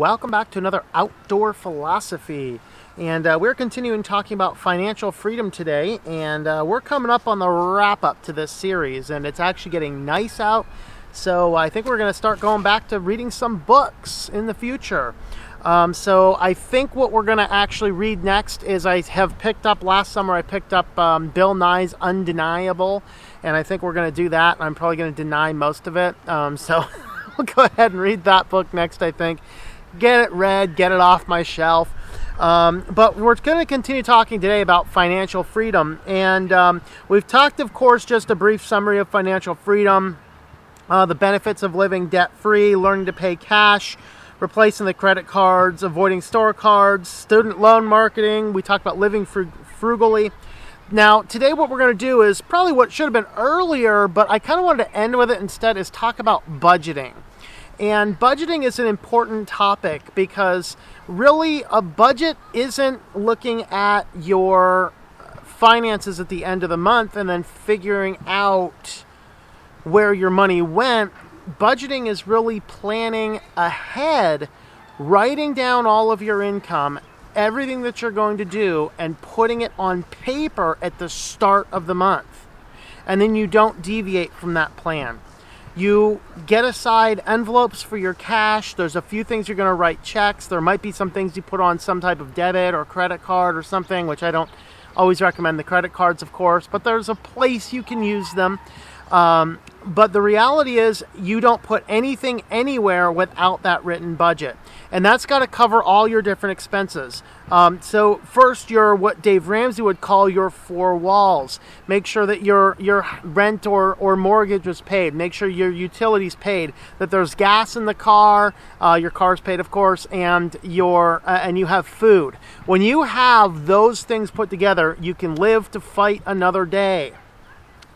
welcome back to another Outdoor Philosophy. And we're continuing talking about financial freedom today, and we're coming up on the wrap-up to this series, and it's actually getting nice out, so I think we're going to start going back to reading some books in the future. So I think what we're going to actually read next is last summer I picked up Bill Nye's Undeniable, and I think we're going to do that. I'm probably going to deny most of it, so we'll go ahead and read that book next, I think. Get it read, get it off my shelf. But we're going to continue talking today about financial freedom, and we've talked, of course, just a brief summary of financial freedom, the benefits of living debt-free, learning to pay cash, replacing the credit cards, avoiding store cards, student loan marketing. We talked about living frugally. Now, today what we're going to do is probably what should have been earlier, but I kind of wanted to end with it instead, is talk about budgeting. And budgeting is an important topic because really a budget isn't looking at your finances at the end of the month and then figuring out where your money went. Budgeting is really planning ahead, writing down all of your income, everything that you're going to do, and putting it on paper at the start of the month. And then you don't deviate from that plan. You get aside envelopes for your cash. There's a few things you're going to write checks. There might be some things you put on some type of debit or credit card or something, which I don't always recommend the credit cards, of course, but there's a place you can use them. But the reality is you don't put anything anywhere without that written budget. And that's got to cover all your different expenses. So first, what Dave Ramsey would call your four walls. Make sure that your rent or mortgage is paid. Make sure your utilities paid. That there's gas in the car. Your car's paid, of course, and and you have food. When you have those things put together, you can live to fight another day.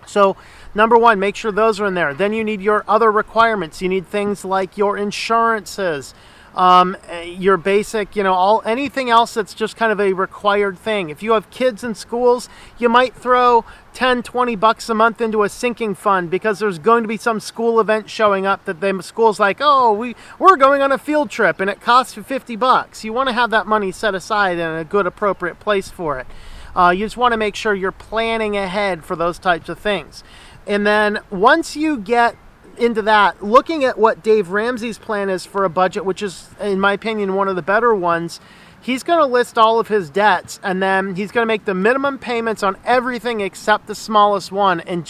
So number one, make sure those are in there. Then you need your other requirements. You need things like your insurances, your basic, anything else that's just kind of a required thing. If you have kids in schools, you might throw $10-20 a month into a sinking fund because there's going to be some school event showing up that the school's like, oh, we're going on a field trip and it costs you $50. You want to have that money set aside in a good, appropriate place for it. You just want to make sure you're planning ahead for those types of things. And then once you get into that, looking at what Dave Ramsey's plan is for a budget, which is, in my opinion, one of the better ones, he's going to list all of his debts, and then he's going to make the minimum payments on everything except the smallest one, and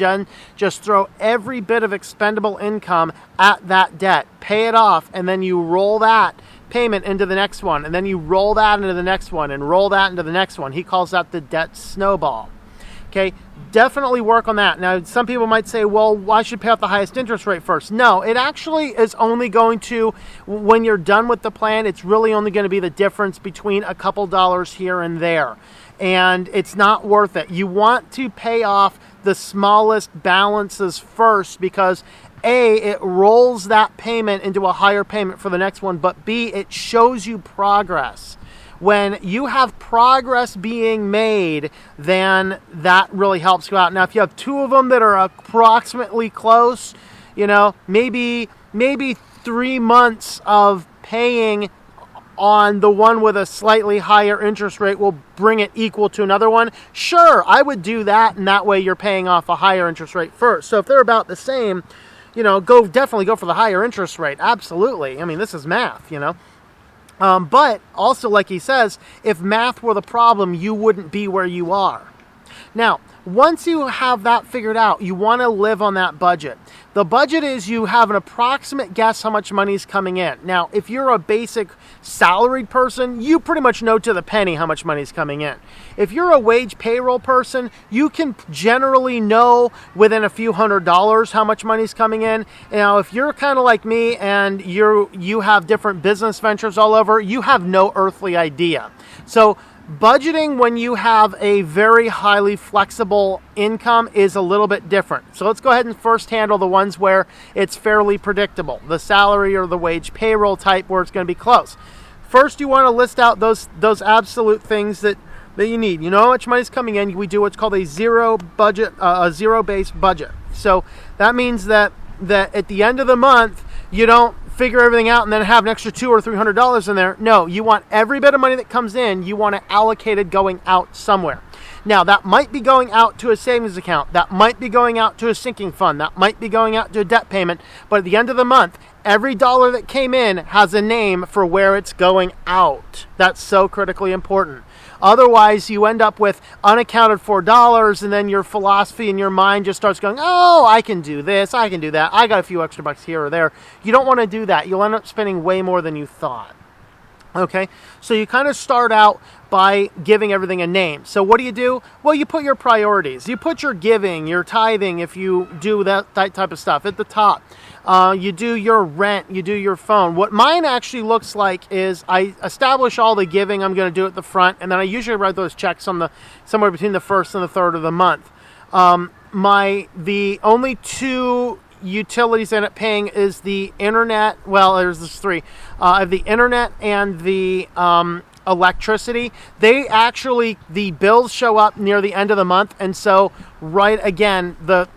just throw every bit of expendable income at that debt. Pay it off, and then you roll that payment into the next one, and then you roll that into the next one, and roll that into the next one. He calls that the debt snowball. Okay, definitely work on that. Now, some people might say, well, why should pay off the highest interest rate first? No, it actually is only going to, when you're done with the plan, it's really only going to be the difference between a couple dollars here and there. And it's not worth it. You want to pay off the smallest balances first because A, it rolls that payment into a higher payment for the next one, but B, it shows you progress. When you have progress being made, then that really helps you out. Now, if you have two of them that are approximately close, maybe 3 months of paying on the one with a slightly higher interest rate will bring it equal to another one. Sure, I would do that, and that way you're paying off a higher interest rate first. So if they're about the same, definitely go for the higher interest rate. Absolutely. I mean, this is math, But also, like he says, if math were the problem, you wouldn't be where you are. Now, once you have that figured out, you want to live on that budget. The budget is you have an approximate guess how much money is coming in. Now, if you're a basic salaried person, you pretty much know to the penny how much money is coming in. If you're a wage payroll person, you can generally know within a few $100s how much money is coming in. Now, if you're kind of like me and you have different business ventures all over, you have no earthly idea. So budgeting when you have a very highly flexible income is a little bit different. So let's go ahead and first handle the ones where it's fairly predictable, the salary or the wage payroll type where it's going to be close. First, you want to list out those absolute things that you need. You know how much money is coming in. We do what's called a zero-based budget. So that means that at the end of the month, you don't figure everything out and then have an extra $200 or $300 in there. No, you want every bit of money that comes in, you want it allocated going out somewhere. Now, that might be going out to a savings account. That might be going out to a sinking fund. That might be going out to a debt payment. But at the end of the month, every dollar that came in has a name for where it's going out. That's so critically important. Otherwise, you end up with unaccounted for dollars, and then your philosophy and your mind just starts going, oh, I can do this, I can do that. I got a few extra bucks here or there. You don't want to do that. You'll end up spending way more than you thought. Okay, so you kind of start out by giving everything a name. So what do? Well, you put your priorities. You put your giving, your tithing, if you do that type of stuff, at the top. You do your rent, you do your phone. What mine actually looks like is I establish all the giving I'm going to do at the front, and then I usually write those checks on somewhere between the 1st and the 3rd of the month. The only two utilities I end up paying is the internet. Well, there's 3. The internet and the electricity. The bills show up near the end of the month, and so right again, the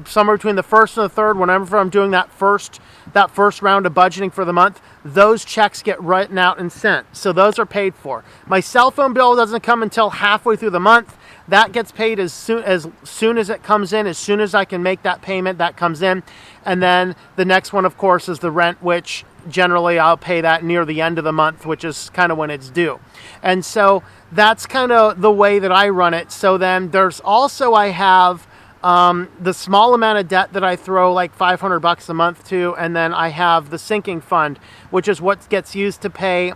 somewhere between the 1st and the 3rd, whenever I'm doing that first round of budgeting for the month, those checks get written out and sent. So those are paid for. My cell phone bill doesn't come until halfway through the month. That gets paid as soon as it comes in. As soon as I can make that payment, that comes in. And then the next one, of course, is the rent, which generally I'll pay that near the end of the month, which is kind of when it's due. And so that's kind of the way that I run it. So then there's also, I have the small amount of debt that I throw like $500 a month to, and then I have the sinking fund, which is what gets used to pay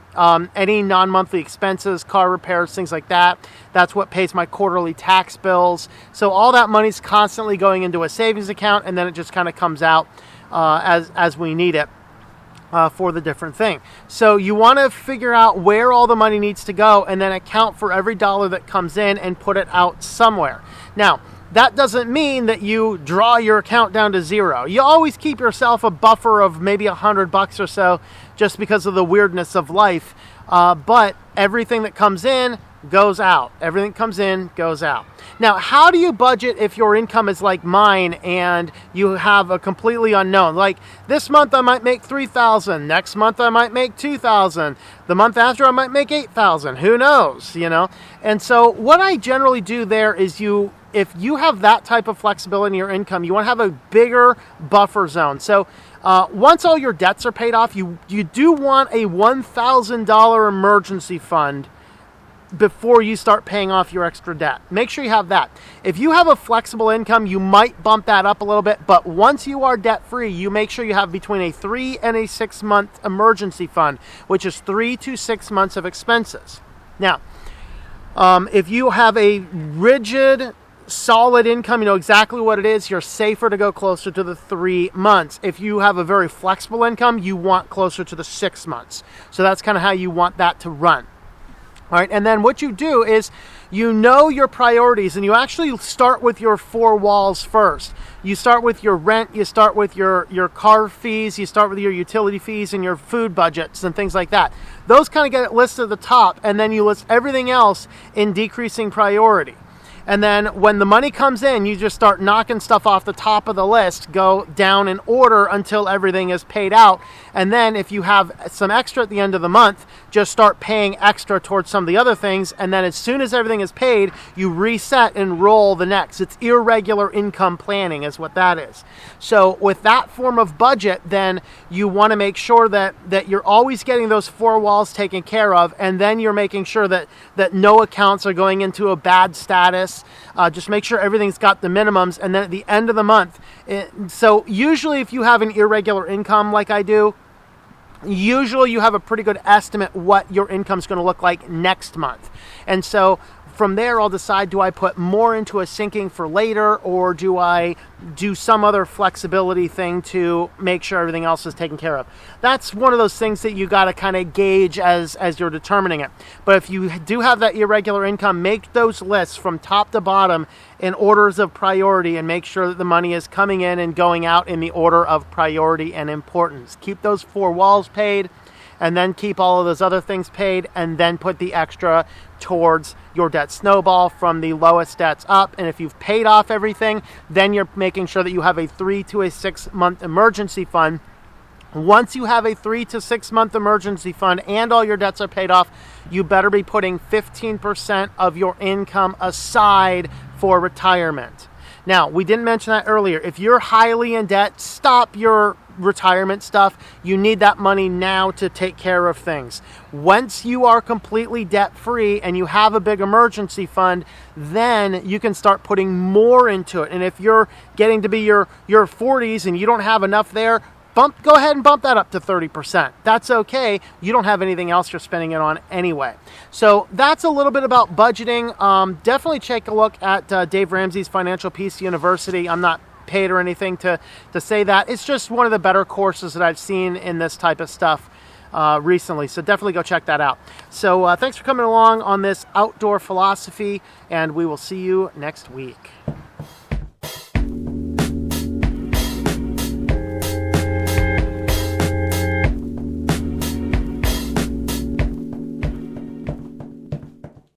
any non-monthly expenses, car repairs, things like that. That's what pays my quarterly tax bills. So all that money's constantly going into a savings account, and then it just kind of comes out as we need it. For the different thing. So you want to figure out where all the money needs to go, and then account for every dollar that comes in and put it out somewhere. Now, that doesn't mean that you draw your account down to zero. You always keep yourself a buffer of maybe $100 or so, just because of the weirdness of life. But everything that comes in goes out. Everything comes in, goes out. Now, how do you budget if your income is like mine and you have a completely unknown? Like this month I might make $3,000. Next month I might make $2,000. The month after I might make $8,000. Who knows, And so what I generally do there is if you have that type of flexibility in your income, you want to have a bigger buffer zone. So once all your debts are paid off, you do want a $1,000 emergency fund before you start paying off your extra debt. Make sure you have that. If you have a flexible income, you might bump that up a little bit, but once you are debt free, you make sure you have between a 3 and a 6 month emergency fund, which is 3 to 6 months of expenses. Now, if you have a rigid, solid income, you know exactly what it is, you're safer to go closer to the 3 months. If you have a very flexible income, you want closer to the 6 months. So that's kind of how you want that to run. All right, and then what you do is you know your priorities, and you actually start with your 4 walls first. You start with your rent, you start with your car fees, you start with your utility fees and your food budgets and things like that. Those kind of get listed at the top, and then you list everything else in decreasing priority. And then when the money comes in, you just start knocking stuff off the top of the list, go down in order until everything is paid out. And then if you have some extra at the end of the month, just start paying extra towards some of the other things. And then as soon as everything is paid, you reset and roll the next. It's irregular income planning is what that is. So with that form of budget, then you want to make sure that you're always getting those 4 walls taken care of. And then you're making sure that no accounts are going into a bad status. Just make sure everything's got the minimums, and then at the end of the month, so usually if you have an irregular income like I do, usually you have a pretty good estimate what your income's going to look like next month. And so from there, I'll decide, do I put more into a sinking for later, or do I do some other flexibility thing to make sure everything else is taken care of? That's one of those things that you got to kind of gauge as you're determining it. But if you do have that irregular income, make those lists from top to bottom in orders of priority, and make sure that the money is coming in and going out in the order of priority and importance. Keep those 4 walls paid, and then keep all of those other things paid, and then put the extra towards your debt snowball from the lowest debts up. And if you've paid off everything, then you're making sure that you have a 3 to a 6 month emergency fund, Once you have a 3 to 6 month emergency fund and all your debts are paid off, you better be putting 15% of your income aside for retirement. Now, we didn't mention that earlier. If you're highly in debt, stop your retirement stuff. You need that money now to take care of things. Once you are completely debt free and you have a big emergency fund, then you can start putting more into it. And if you're getting to be your 40s and you don't have enough there, go ahead and bump that up to 30%. That's okay. You don't have anything else you're spending it on anyway. So that's a little bit about budgeting. Definitely take a look at Dave Ramsey's Financial Peace University. I'm not paid or anything to say that. It's just one of the better courses that I've seen in this type of stuff recently. So definitely go check that out. So thanks for coming along on this outdoor philosophy, and we will see you next week.